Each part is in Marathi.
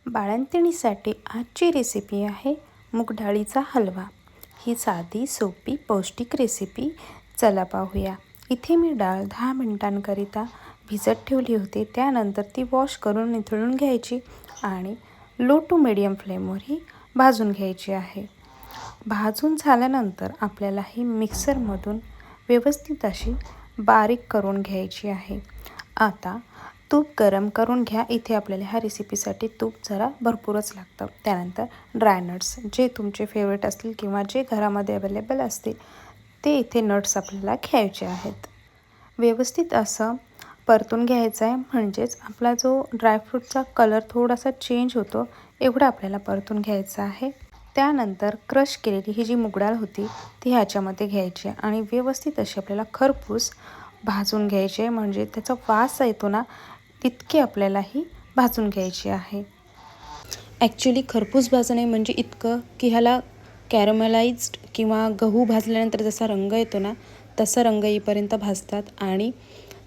बाळंतिणीसाठी आजची रेसिपी आहे मूग डाळीचा हलवा। ही साधी सोपी पौष्टिक रेसिपी चला पाहूया। इथे मी डाळ 10 मिनिटांकरिता भिजत ठेवली होती। त्यानंतर ती वॉश करून निथळून घ्यायची आणि लो टू मीडियम फ्लेमवर ही भाजून घ्यायची आहे। भाजून झाल्यानंतर आपल्याला ही मिक्सरमधून व्यवस्थित अशी बारीक करून घ्यायची आहे। आता तूप गरम करून घ्या। इथे आपल्याला ह्या रेसिपीसाठी तूप जरा भरपूरच लागतं। त्यानंतर ड्राय नट्स जे तुमचे फेवरेट असतील किंवा जे घरामध्ये अवेलेबल असतील ते इथे नट्स आपल्याला घ्यायचे आहेत। व्यवस्थित असं परतून घ्यायचं आहे, म्हणजेच आपला जो ड्रायफ्रूटचा कलर थोडासा चेंज होतो एवढा आपल्याला परतून घ्यायचा आहे। त्यानंतर क्रश केलेली ही जी मूग डाळ होती ती ह्याच्यामध्ये घ्यायची आणि व्यवस्थित अशी आपल्याला खरपूस भाजून घ्यायची, म्हणजे त्याचा वास येतो ना तितकी आपल्याला ही भाजून घ्यायची आहे। ॲक्च्युली खरपूस भाजणे म्हणजे इतकं की ह्याला कॅरमलाइज्ड किंवा गहू भाजल्यानंतर जसा रंग येतो ना तसा रंग येईपर्यंत भाजतात आणि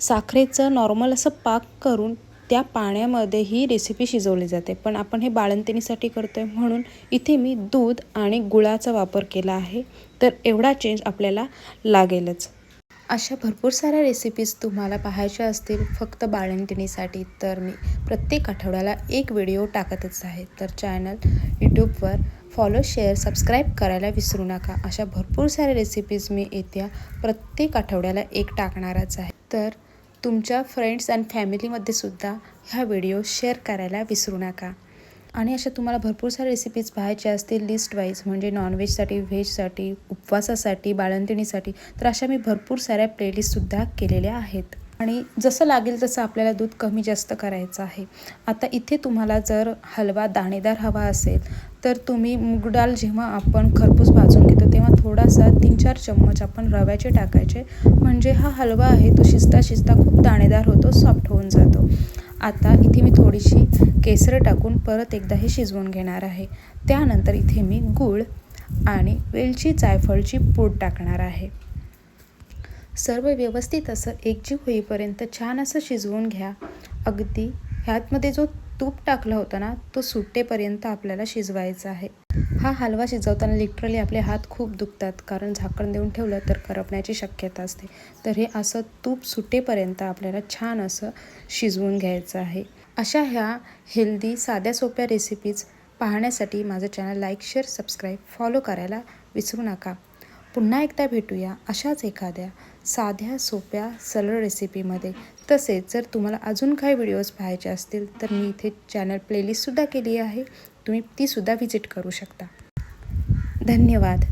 साखरेचं नॉर्मल असं पाक करून त्या पाण्यामध्ये ही रेसिपी शिजवली जाते। पण आपण हे बाळंतिणीसाठी करतोय म्हणून इथे मी दूध आणि गुळाचा वापर केला आहे, तर एवढा चेंज आपल्याला लागेलच। अशा भरपूर साऱ्या रेसिपीज तुम्हाला पाहायच्या असतील फक्त बाळंतिणीसाठी, तर मी प्रत्येक आठवड्याला एक व्हिडिओ टाकतच आहे। तर चॅनल यूट्यूबवर फॉलो, शेअर, सबस्क्राईब करायला विसरू नका। अशा भरपूर साऱ्या रेसिपीज मी येत्या प्रत्येक आठवड्याला एक टाकणारच आहे। तर तुमच्या फ्रेंड्स अँड फॅमिलीमध्ये सुद्धा ह्या व्हिडिओ शेअर करायला विसरू नका। आणि अशा तुम्हाला भरपूर साऱ्या रेसिपीज पाहायच्या असतील लिस्ट वाईज, म्हणजे नॉनव्हेजसाठी, व्हेजसाठी, उपवासासाठी, बाळंतिणीसाठी, तर अशा मी भरपूर साऱ्या प्लेलिस्टसुद्धा केलेल्या आहेत। आणि जसं लागेल तसं आपल्याला दूध कमी जास्त करायचं आहे। आता इथे तुम्हाला जर हलवा दाणेदार हवा असेल तर तुम्ही मूग डाळ जेव्हा आपण खरपूस भाजून घेतो तेव्हा थोडासा 3-4 चम्मच आपण रव्याचे टाकायचे, म्हणजे हा हलवा आहे तो शिजता शिजता खूप दाणेदार होतो, सॉफ्ट होऊन जातो। आता इथे मी थोडीशी केसर टाकून परत एकदा हे शिजवून घेणार आहे। त्यानंतर इथे मी गूळ आणि वेलची जायफळची पूड टाकणार आहे। सर्व व्यवस्थित असं एकजीव होईपर्यंत छान असं शिजवून घ्या। अगदी ह्यातमध्ये जो तूप टाकला होता ना तो सुटेपर्यंत आपल्याला शिजवायचा आहे। हा हलवा शिजवताना लिटरली आपले हात खूप दुखतात, कारण झाकण देऊन ठेवलं तर करपण्याची शक्यता असते। तर हे असं तूप सुटेपर्यंत आपल्याला छान असं शिजवून घ्यायचं आहे। अशा ह्या हेल्दी साध्या सोप्या रेसिपीज पाहण्यासाठी माझं channel like, share, subscribe, follow करायला विसरू नका। पुन्हा एकदा भेटूया अशाच एखाद्या साध्या सोप्या सरळ रेसिपीमध्ये। तसेच जर तुम्हाला अजून काही व्हिडिओज पाहायचे असतील तर मी इथे चॅनल प्लेलिस्टसुद्धा केली आहे, तुम्ही तीसुद्धा व्हिजिट करू शकता। धन्यवाद।